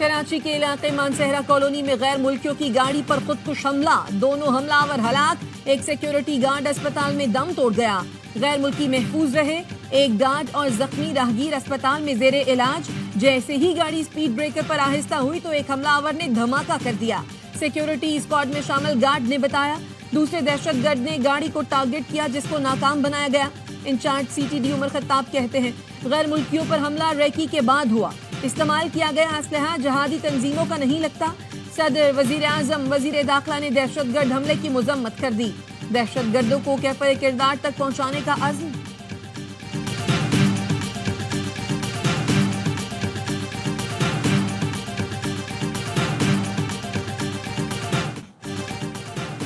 कराची के इलाके मानसहरा कॉलोनी में गैर मुल्कियों की गाड़ी पर खुदकुश हमला, दोनों हमलावर हलाक, एक सिक्योरिटी गार्ड अस्पताल में दम तोड़ गया। गैर मुल्की महफूज रहे, एक गार्ड और जख्मी राहगीर अस्पताल में जेरे इलाज। जैसे ही गाड़ी स्पीड ब्रेकर पर आहिस्ता हुई तो एक हमलावर ने धमाका कर दिया। सिक्योरिटी स्क्वाड में शामिल गार्ड ने बताया, दूसरे दहशतगर्द ने गाड़ी को टारगेट किया जिसको नाकाम बनाया गया। इंचार्ज CTD उमर खत्ताब कहते हैं, गैर मुल्कियों पर हमला रेकी के बाद हुआ। इस्तेमाल किया गया असलहा जहादी तंजीमों का नहीं लगता। सदर, वजीर आजम, वजीर दाखिला ने दहशतगर्द हमले की मजम्मत कर दी। दहशतगर्दों को कैफर किरदार तक पहुंचाने का अज़्म।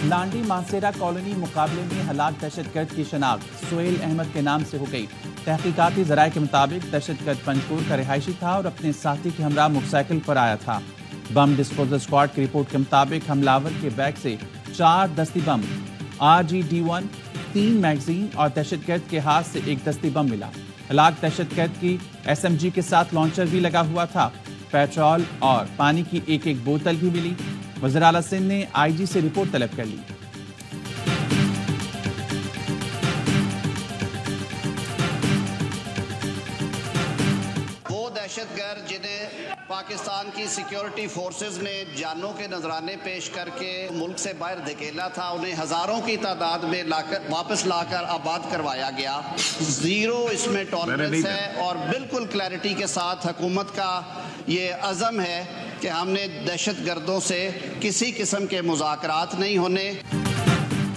लांडी मानसेरा कॉलोनी मुकाबले में हलाक दहशतगर्द की शनाख्त सुहेल अहमद के नाम से हो गई। तहकीकाती ज़राए के मुताबिक दहशतगर्द पंजपुर का रिहायशी था और अपने साथी के हमरा मोटरसाइकिल पर आया था। बम डिस्पोजल स्क्वाड की रिपोर्ट के मुताबिक हमलावर के बैग से 4 दस्ती बम, RGD1, 3 मैगजीन और दहशतगर्द के हाथ से एक दस्ती बम मिला। हलाक दहशतगर्द की SMG के साथ लॉन्चर भी लगा हुआ था। पेट्रोल और पानी की एक बोतल भी मिली। वज़ीर आला सिंध ने IG से रिपोर्ट तलब कर ली। वो दहशतगर्द जिन्हें पाकिस्तान की सिक्योरिटी फोर्सेस ने जानों के नजराने पेश करके मुल्क से बाहर धकेला था, उन्हें हजारों की तादाद में वापस लाकर आबाद करवाया गया। जीरो इसमें टॉलरेंस है और बिल्कुल क्लैरिटी के साथ हुकूमत का ये अज़म है कि हमने दहशतगर्दों से किसी किस्म के मुज़ाकरात नहीं होने।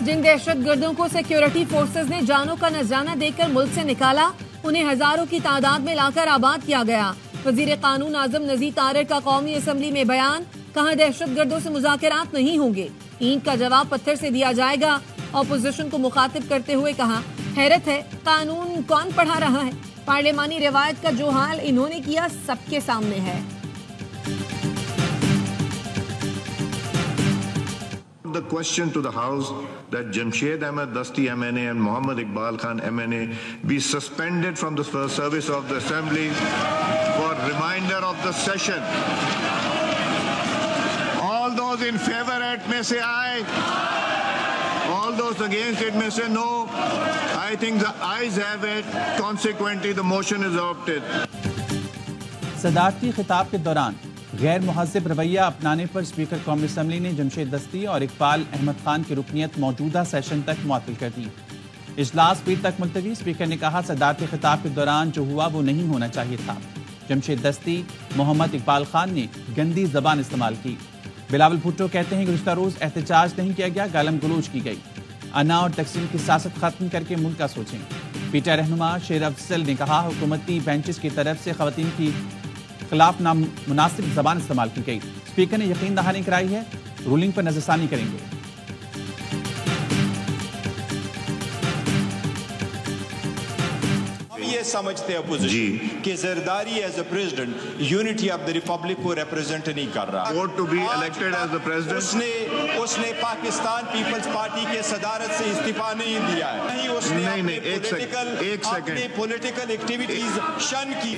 जिन दहशतगर्दों को सिक्योरिटी फोर्सेस ने जानों का नजराना देकर मुल्क से निकाला, उन्हें हजारों की तादाद में लाकर आबाद किया गया। वजीर कानून आजम नज़ीर तारिक का कौमी असम्बली में बयान, कहा दहशतगर्दों से मुज़ाकरात नहीं होंगे, ईंट का जवाब पत्थर से दिया जाएगा। अपोजिशन को मुखातिब करते हुए कहा, हैरत है कानून कौन पढ़ा रहा है, पार्लिमानी रिवायत का जो हाल इन्होंने किया सबके सामने है। The question to the House that Jamshed Ahmed Dasti MNA and Muhammad Iqbal Khan MNA be suspended from the service of the Assembly for remainder of the session. All those in favor it may say aye. All those against it may say no. I think the ayes have it. Consequently, the motion is adopted. सदारती खिताब के दौरान गैर मुहज़्ज़िब रवैया अपनाने पर speaker कौमी assembly ने जमशेद दस्ती और इकबाल अहमद खान की रुकनियत मौजूदा सेशन तक मुअत्तल कर दी। इजलास पीर तक मुलतवी। स्पीकर ने कहा, सदारती खिताब के दौरान जो हुआ वो नहीं होना चाहिए था। जमशेद दस्ती, मोहम्मद इकबाल खान ने गंदी जबान इस्तेमाल की। बिलावल भुट्टो कहते हैं, गुज़िश्ता रोज़ एहतजाज नहीं किया गया, गालम गलोच की गई। अना और तकसीम की सियासत खत्म करके मुल्क का सोचें। PTI रहनुमा शेर अफजल ने कहा, हुकूमती बेंचेस की तरफ से ख़वातीन की खिलाफ नामुनासिब जबान इस्तेमाल की गई। स्पीकर ने यकीन दहानी कराई है, रूलिंग पर नजरसानी करेंगे। हम ये समझते हैं अपोजिशन कि Zardari as a president unity of the republic को रिप्रेजेंट नहीं कर रहा। Vote to be elected as the president. उसने पाकिस्तान पीपल्स पार्टी के सदारत से इस्तीफा नहीं दिया है, नहीं उसने अपनी पॉलिटिकल एक्टिविटीज शन की।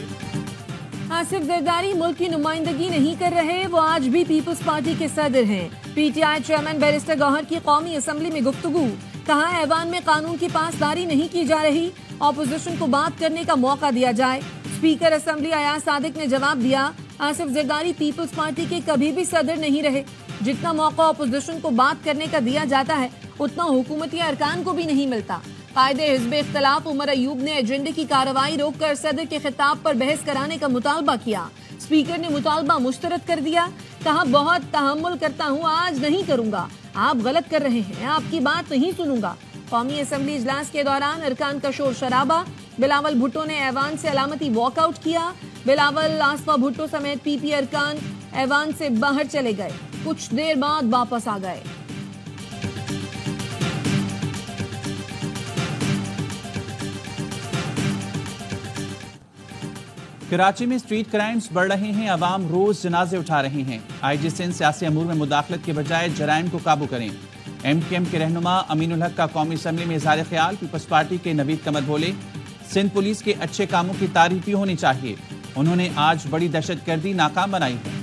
आसिफ जरदारी मुल्क की नुमाइंदगी नहीं कर रहे, वो आज भी पीपल्स पार्टी के सदर हैं। PTI चेयरमैन बैरिस्टर गौहर की कौमी असम्बली में गुफ्तगू, कहा ऐवान में कानून की पासदारी नहीं की जा रही, अपोजिशन को बात करने का मौका दिया जाए। स्पीकर असम्बली अयाज सादिक ने जवाब दिया, आसिफ जरदारी पीपल्स पार्टी के कभी भी सदर नहीं रहे। जितना मौका अपोजिशन को बात करने का दिया जाता है उतना हुकूमती अरकान को भी नहीं मिलता। कायदे हिज़्ब इख्तिलाफ उमर अयूब ने एजेंडे की कार्रवाई रोककर सदर के खिताब पर बहस कराने का मुतालबा किया। स्पीकर ने मुतालबा मुस्तरद कर दिया, कहा बहुत तहम्मुल करता हूँ, आज नहीं करूंगा, आप गलत कर रहे हैं, आपकी बात नहीं सुनूंगा। कौमी असम्बली इजलास के दौरान अरकान का शोर शराबा। बिलावल भुट्टो ने ऐवान से अलामती वॉकआउट किया। बिलावल, आसफा भुट्टो समेत PP अरकान ऐवान से बाहर चले गए, कुछ देर बाद वापस आ गए। कराची में स्ट्रीट क्राइम्स बढ़ रहे हैं, अवाम रोज जनाजे उठा रहे हैं। IG सिंध सियासी अमूर में मुदाखलत के बजाय जराइम को काबू करें। MKM के रहनुमा अमीनुल हक का कौमी असम्बली में इज़हार ख्याल। पीपल्स पार्टी के नवीद कमर बोले, सिंध पुलिस के अच्छे कामों की तारीफ भी होनी चाहिए, उन्होंने आज बड़ी दहशतगर्दी नाकाम बनाई है।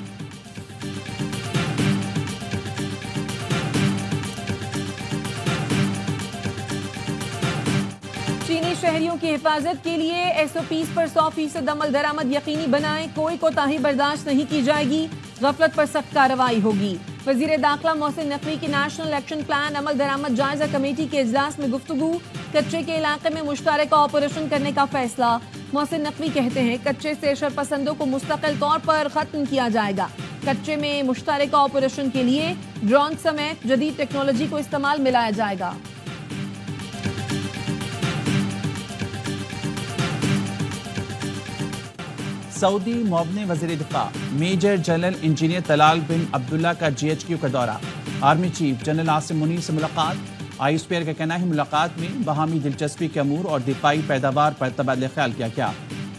شہریوں کی حفاظت کے لیے SOPs پر 100% عمل درآمد یقینی بنائیں، کوئی کوتاہی برداشت نہیں کی جائے گی، غفلت پر سخت کارروائی ہوگی۔ وزیر داخلہ محسن نقوی کی نیشنل ایکشن پلان عمل درآمد جائزہ کمیٹی کے اجلاس میں گفتگو، کچے کے علاقے میں مشترکہ آپریشن کرنے کا فیصلہ۔ محسن نقوی کہتے ہیں کچے سے شرپسندوں کو مستقل طور پر ختم کیا جائے گا۔ کچے میں مشترکہ آپریشن کے لیے ڈرون سمیت جدید ٹیکنالوجی کو استعمال میں لایا جائے گا۔ سعودی معاون وزیر دفاع میجر جنرل انجینئر طلال بن عبداللہ کا GHQ کا دورہ، army chief general Asim Munir سے ملاقات۔ آئی سپیئر کا کہنا ہے ملاقات میں باہمی دلچسپی کے امور اور دفاعی پیداوار پر تبادلہ خیال کیا گیا۔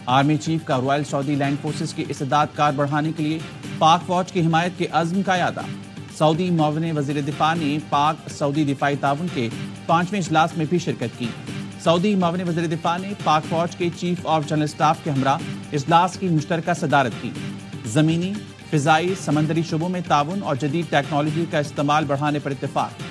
آرمی چیف کا رائل سعودی لینڈ فورسز کی استعداد کار بڑھانے کے لیے پاک فوج کی حمایت کے عزم کا اعادہ۔ سعودی معاون وزیر دفاع نے پاک سعودی دفاعی تعاون کے 5ویں اجلاس میں بھی شرکت کی۔ سعودی معاون وزیر دفاع نے پاک فوج کے چیف آف جنرل اسٹاف کے ہمراہ اجلاس کی مشترکہ صدارت کی۔ زمینی، فضائی، سمندری شعبوں میں تعاون اور جدید ٹیکنالوجی کا استعمال بڑھانے پر اتفاق۔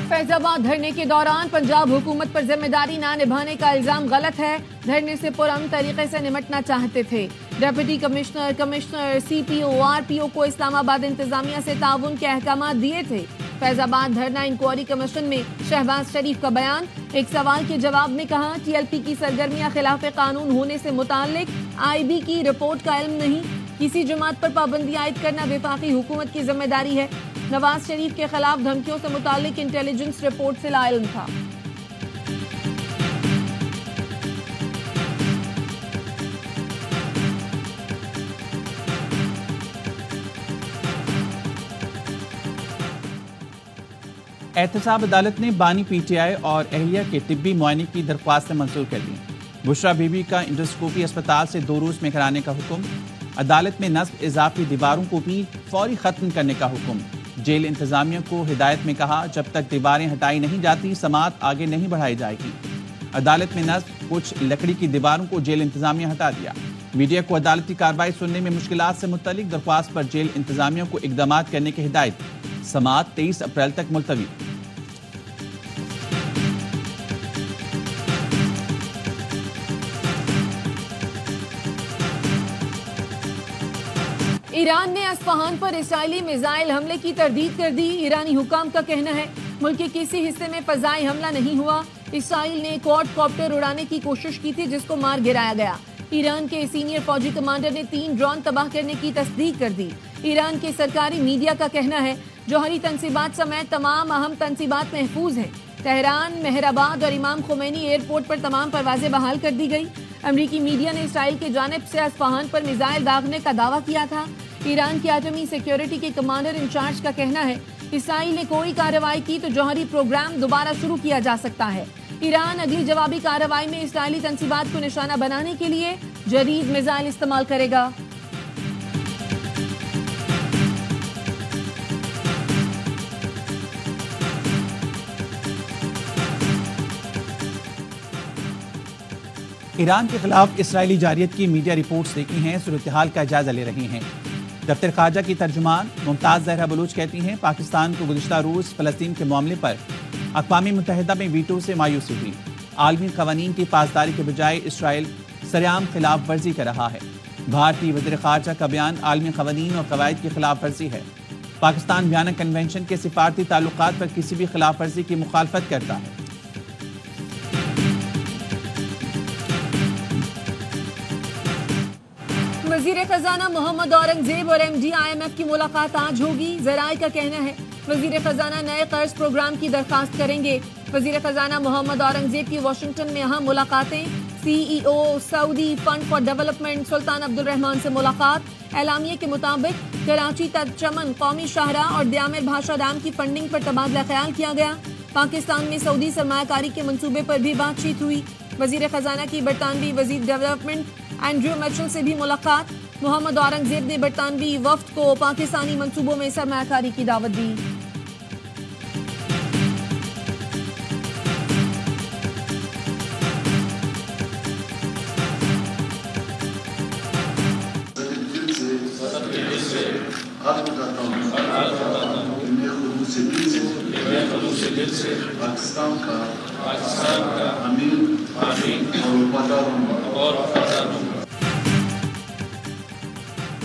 فیض آباد دھرنے کے دوران پنجاب حکومت پر ذمہ داری نہ نبھانے کا الزام غلط ہے، دھرنے سے پرامن طریقے سے نمٹنا چاہتے تھے۔ ڈپٹی کمشنر CPO RPO کو اسلام آباد انتظامیہ سے تعاون کے احکامات دیے تھے۔ فیض آباد دھرنا انکوائری کمیشن میں شہباز شریف کا بیان، ایک سوال کے جواب میں کہا TLP کی سرگرمیاں خلاف قانون ہونے سے متعلق IB کی رپورٹ کا علم نہیں، کسی جماعت پر پابندی عائد کرنا وفاقی حکومت کی ذمہ داری ہے۔ نواز شریف کے خلاف دھمکیوں سے متعلق انٹیلیجنس رپورٹ سے لا علم تھا۔ احتساب عدالت نے بانی PTI اور اہلیہ کے طبی معائنے کی درخواستیں منظور کر دیں۔ بشرا بی بی کا انڈوسکوپی اسپتال سے 2 روز میں کرانے کا حکم۔ عدالت میں نصب اضافی دیواروں کو بھی فوری ختم کرنے کا حکم۔ جیل انتظامیہ کو ہدایت میں کہا جب تک دیواریں ہٹائی نہیں جاتی سماعت آگے نہیں بڑھائی جائے گی۔ عدالت میں نصب کچھ لکڑی کی دیواروں کو جیل انتظامیہ ہٹا دیا۔ میڈیا کو عدالتی کارروائی سننے میں مشکلات سے متعلق درخواست پر جیل انتظامیہ کو اقدامات کرنے کی ہدایت، سماعت 23 اپریل تک ملتوی۔ ایران نے اصفہان پر اسرائیلی میزائل حملے کی تردید کر دی۔ ایرانی حکام کا کہنا ہے ملک کے کسی حصے میں فضائی حملہ نہیں ہوا، اسرائیل نے کوڈ کاپٹر اڑانے کی کوشش کی تھی جس کو مار گرایا گیا۔ ایران کے سینئر فوجی کمانڈر نے 3 ڈرون تباہ کرنے کی تصدیق کر دی۔ ایران کے سرکاری میڈیا کا کہنا ہے جوہری تنصیبات سمیت تمام اہم تنصیبات محفوظ ہیں۔ تہران، مہرآباد اور امام خمینی ایئرپورٹ پر تمام پروازیں بحال کر دی گئی۔ امریکی میڈیا نے اسرائیل کی جانب سے اصفہان پر میزائل داغنے کا دعویٰ کیا تھا۔ ایران کی ایٹمی سیکیورٹی کے کمانڈر انچارج کا کہنا ہے اسرائیل نے کوئی کارروائی کی تو جوہری پروگرام دوبارہ شروع کیا جا سکتا ہے۔ ایران اگلی جوابی کارروائی میں اسرائیلی تنصیبات کو نشانہ بنانے کے لیے جدید میزائل استعمال کرے گا۔ ایران کے خلاف اسرائیلی جارحیت کی میڈیا رپورٹس دیکھی ہیں، صورتحال کا جائزہ لے رہے ہیں۔ دفتر خارجہ کی ترجمان ممتاز زہرا بلوچ کہتی ہیں پاکستان کو گزشتہ روز فلسطین کے معاملے پر اقوام متحدہ میں ویٹو سے مایوسی ہوئی۔ عالمی قوانین کی پاسداری کے بجائے اسرائیل سرعام خلاف ورزی کر رہا ہے۔ بھارتی وزیر خارجہ کا بیان عالمی قوانین اور قواعد کی خلاف ورزی ہے۔ پاکستان ویانا کنونشن کے سفارتی تعلقات پر کسی بھی خلاف ورزی کی مخالفت کرتا ہے۔ وزیر خزانہ محمد اورنگزیب اور MD IMF کی ملاقات آج ہوگی، ذرائع کا کہنا ہے وزیر خزانہ نئے قرض پروگرام کی درخواست کریں گے۔ وزیر خزانہ محمد اورنگزیب کی واشنگٹن میں اہم ملاقاتیں، CEO Saudi fund for development Sultan Abdul Rahman سے ملاقات۔ اعلامیے کے مطابق کراچی تک چمن قومی شاہراہ اور دیامر بھاشا ڈیم کی فنڈنگ پر تبادلہ خیال کیا گیا۔ پاکستان میں سعودی سرمایہ کاری کے منصوبے پر بھی بات چیت ہوئی۔ وزیر خزانہ کی برطانوی وزیر ڈیولپمنٹ اینڈریو میچل سے بھی ملاقات۔ محمد اورنگزیب نے برطانوی وفد کو پاکستانی منصوبوں میں سرمایہ کاری کی دعوت دی۔ آپ کو کہتا ہوں کہ میں خود سے से पाकिस्तान का अमीर और वफादार हूँ।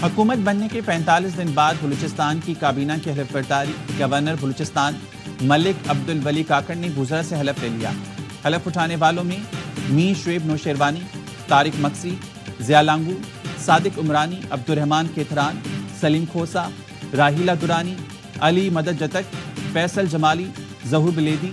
हुकूमत बनने के 45 दिन बाद बलूचिस्तान की काबीना की हलफ बर्दारी। गवर्नर बलूचिस्तान मलिक अब्दुल वली काकड़ ने गुजरा से हलफ ले लिया। हलफ उठाने वालों में मी शुएब नौशेरवानी, तारिक मक्सी, ज़िया लांगू, सादिक उमरानी, अब्दुर्रहमान केथरान, सलीम खोसा, राहिला दुरानी, अली मदद जतक, फैसल जमाली, जहूर बिलेदी,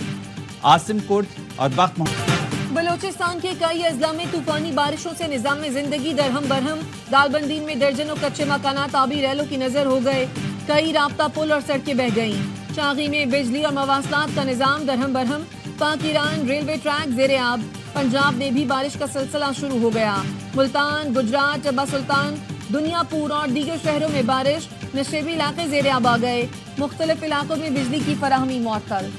आसिम कुर्द और बख्त मोहम्मद। बलूचिस्तान के कई अजला में तूफानी बारिशों से निजाम में जिंदगी दरहम बरहम। दालबंदीन में दर्जनों कच्चे मकानात आबी रैलों की नजर हो गए। कई राब्ता पुल और सड़कें बह गईं। चागी में बिजली और मवासलात का निजाम दरहम बरहम। पाक ईरान रेलवे ट्रैक जेरे आब। पंजाब में भी बारिश का सिलसिला शुरू हो गया। मुल्तान, गुजरात, चब्बा सुल्तान, दुनियापुर और दीगर शहरों में बारिश। नशेबी इलाके जेरे आब आ गए। मुख्तलिफ इलाकों में बिजली की फराहमी मुअत्तल।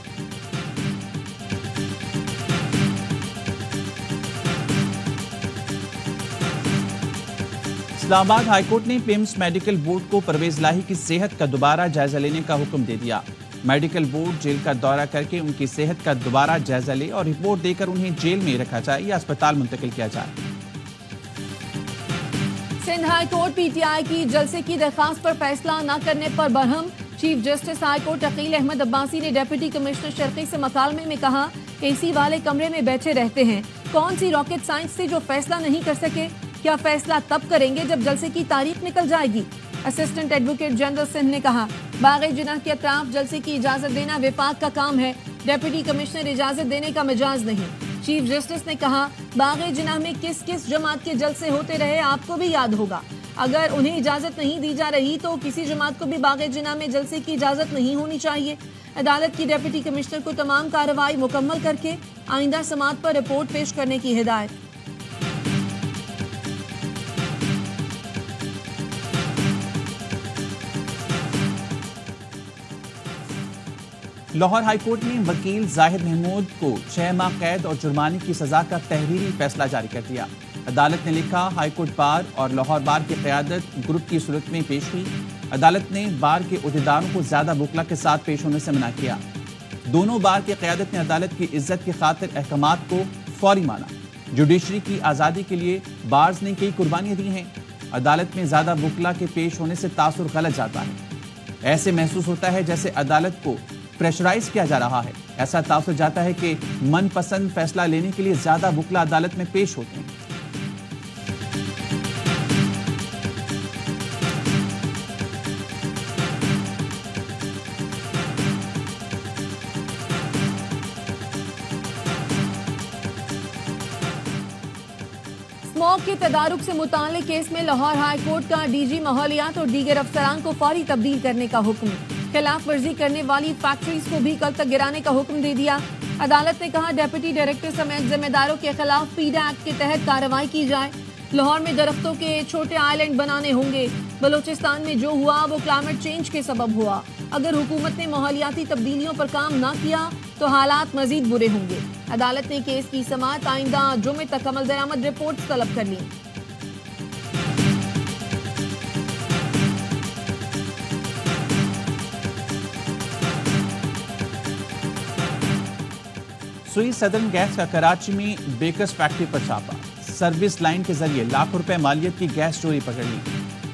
इस्लामाबाद हाईकोर्ट ने पिम्स मेडिकल बोर्ड को परवेज लाही की सेहत का दोबारा जायजा लेने का हुक्म दे दिया। मेडिकल बोर्ड जेल का दौरा करके उनकी सेहत का दोबारा जायजा ले और रिपोर्ट देकर उन्हें जेल में रखा जाए या अस्पताल मुंतकिल किया जाए। सिंध हाई कोर्ट पीटीआई की जलसे की दरखास्त पर फैसला न करने पर बरहम। Chief justice high court Aqeel Ahmed Abbasi ने डिप्टी कमिश्नर शर्की से मकालमे में कहा, एसी वाले कमरे में बैठे रहते हैं। कौन सी रॉकेट साइंस थी जो फैसला नहीं कर सके? क्या फैसला तब करेंगे जब जलसे की तारीख निकल जाएगी? असिस्टेंट एडवोकेट जनरल सिंध ने कहा, बाग़ जिनाह के अतराफ जलसे की इजाजत देना विफाक का काम है, डिप्टी कमिश्नर इजाजत देने का मिजाज नहीं। चीफ जस्टिस ने कहा, बाग़ जिनाह में किस किस जमात के जलसे होते रहे आपको भी याद होगा। अगर उन्हें इजाजत नहीं दी जा रही तो किसी जमात को भी बाग़ जिनाह में जलसे की इजाजत नहीं होनी चाहिए। अदालत की डिप्टी कमिश्नर को तमाम कार्रवाई मुकम्मल करके आइंदा समाअत पर रिपोर्ट पेश करने की हिदायत। लाहौर हाईकोर्ट ने वकील जाहिद महमूद को 6 माह कैद और जुर्माने की सजा का तहरीरी फैसला जारी कर दिया। अदालत ने लिखा, हाईकोर्ट बार और लाहौर बार की क़यादत ग्रुप की सूरत में पेश हुई। अदालत ने बार के उहदेदारों को ज्यादा वकला के साथ पेश होने से मना किया। दोनों बार की क़यादत ने अदालत की इज्जत की खातिर अहकामात को फौरी माना। जुडिशरी की आज़ादी के लिए बार्स ने कई कुर्बानियां दी हैं। अदालत में ज्यादा वकला के पेश होने से तासुर गलत जाता है। ऐसे महसूस होता है जैसे अदालत को प्रेशराइज किया जा रहा है। ऐसा तासुर जाता है कि मनपसंद फैसला लेने के लिए ज्यादा वकला अदालत में पेश होते हैं। स्मॉग के तदारुक से मुताल्लिक केस में लाहौर हाई कोर्ट का डीजी माहौलियात और दीगर अफसरान को फौरी तब्दील करने का हुक्म। खिलाफ वर्जी करने वाली फैक्ट्रीज को भी कल तक गिराने का हुक्म दे दिया। अदालत ने कहा, डिप्टी डायरेक्टर समेत जिम्मेदारों के खिलाफ पीडा एक्ट के तहत कार्रवाई की जाए। लाहौर में दरख्तों के छोटे आइलैंड बनाने होंगे। बलूचिस्तान में जो हुआ वो क्लाइमेट चेंज के सबब हुआ। अगर हुकूमत ने माहौलियाती तब्दीलियों पर काम न किया तो हालात मजीद बुरे होंगे। अदालत ने केस की समाअत आइंदा जुमे तक अमल दरामद रिपोर्ट तलब कर ली। सुई सदर्न गैस का कराची में बेकर्स फैक्ट्री पर छापा। सर्विस लाइन के जरिए लाखों रुपए मालियत की गैस चोरी पकड़ ली।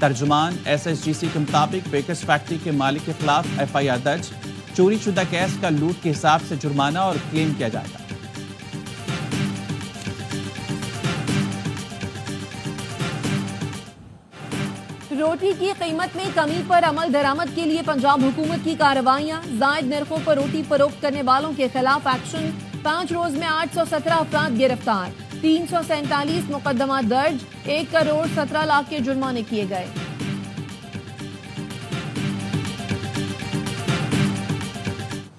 तर्जुमान SSGC के मुताबिक बेकर्स फैक्ट्री के मालिक के खिलाफ FIR दर्ज। चोरी शुदा गैस का लूट के हिसाब से जुर्माना और क्लेम किया जाएगा। रोटी की कीमत में कमी पर अमल दरामद के लिए पंजाब हुकूमत की कार्रवाइयां। जायद नरखों पर रोटी फरोख्त करने वालों के खिलाफ एक्शन। 5 रोज में 817 अफराद गिरफ्तार। 347 मुकदमा दर्ज। 1 करोड़ 17 लाख के जुर्माने किए गए।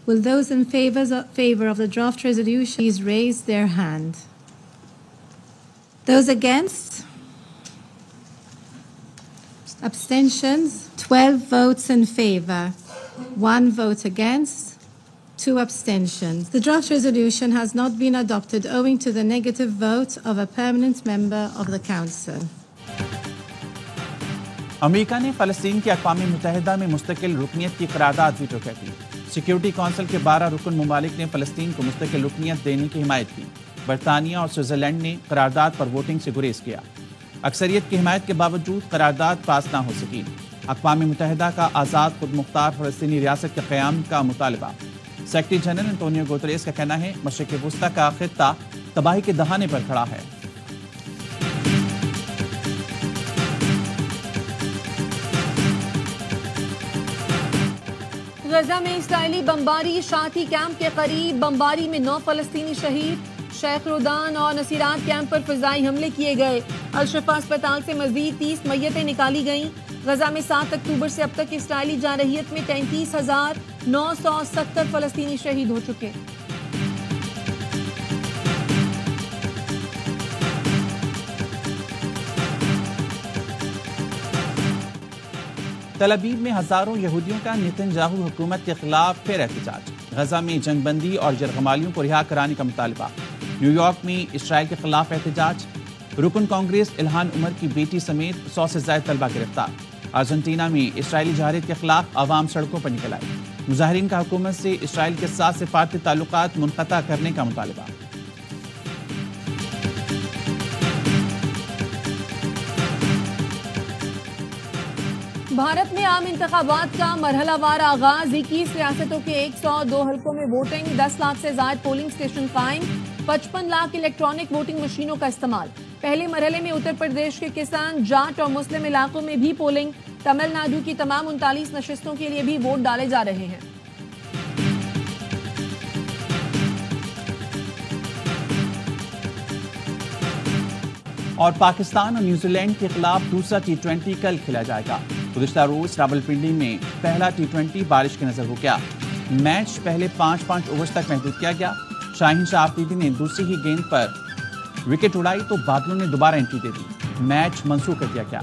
Will those in favor of the draft resolution please raise their hand? Those against? Abstentions? 12 votes in favor, 1 vote against, 2 abstentions. The draft resolution has not been adopted owing to the negative vote of a permanent member of the Council. America ने फ़लस्तीन की अक़वाम मुत्तहिदा में मुस्तकिल रुकनियत की करारदाद veto कर दी। Security council کے 12 رکن ممالک نے فلسطین کو مستقل رکنیت دینے کی حمایت کی۔ برطانیہ اور سوئٹزرلینڈ نے قرارداد پر ووٹنگ سے گریز کیا۔ اکثریت کی حمایت کے باوجود قرارداد پاس نہ ہو سکی۔ اقوام متحدہ کا آزاد خود مختار فلسطینی ریاست کے قیام کا مطالبہ۔ سیکرٹری جنرل انٹونیو گوتریس کا کہنا ہے مشرق وسطی کا خطہ تباہی کے دہانے پر کھڑا ہے۔ غزہ میں اسرائیلی بمباری، شاتی کیمپ کے قریب بمباری میں 9 فلسطینی شہید۔ شیخ رودان اور نصیرات کیمپ پر فضائی حملے کیے گئے۔ الشفا اسپتال سے مزید 30 میتیں نکالی گئیں۔ غزہ میں 7 اکتوبر سے اب تک اسرائیلی جارحیت میں 33,970 فلسطینی شہید ہو چکے۔ تل ابیب میں ہزاروں یہودیوں کا نتنیاہو حکومت کے خلاف پھر احتجاج۔ غزہ میں جنگ بندی اور یرغمالیوں کو رہا کرانے کا مطالبہ۔ نیو یارک میں اسرائیل کے خلاف احتجاج۔ رکن کانگریس الہان عمر کی بیٹی سمیت 100 سے زائد طلبہ گرفتار۔ ارجنٹینا میں اسرائیلی جارحیت کے خلاف عوام سڑکوں پر نکل آئے۔ مظاہرین کا حکومت سے اسرائیل کے ساتھ سفارتی تعلقات منقطع کرنے کا مطالبہ۔ بھارت میں عام انتخابات کا مرحلہ وار آغاز۔ 21 ریاستوں کے 102 حلقوں میں ووٹنگ۔ 10 لاکھ سے زائد پولنگ اسٹیشن قائم۔ 55 لاکھ الیکٹرانک ووٹنگ مشینوں کا استعمال۔ پہلے مرحلے میں اتر پردیش کے کسان، جاٹ اور مسلم علاقوں میں بھی پولنگ۔ تمل ناڈو کی تمام 39 نشستوں کے لیے بھی ووٹ ڈالے جا رہے ہیں۔ اور پاکستان اور نیوزی لینڈ کے خلاف دوسرا T20 کل کھیلا جائے گا۔ گزشتہ روز راولپنڈی میں پہلا T20 بارش کے نظر ہو گیا۔ میچ پہلے 5 اوورز تک محدود کیا گیا۔ شاہین شاہ آفریدی نے دوسری ہی گیند پر وکٹ اڑائی تو بادلوں نے دوبارہ انٹری دے دی۔ میچ منسوخ کر دیا گیا۔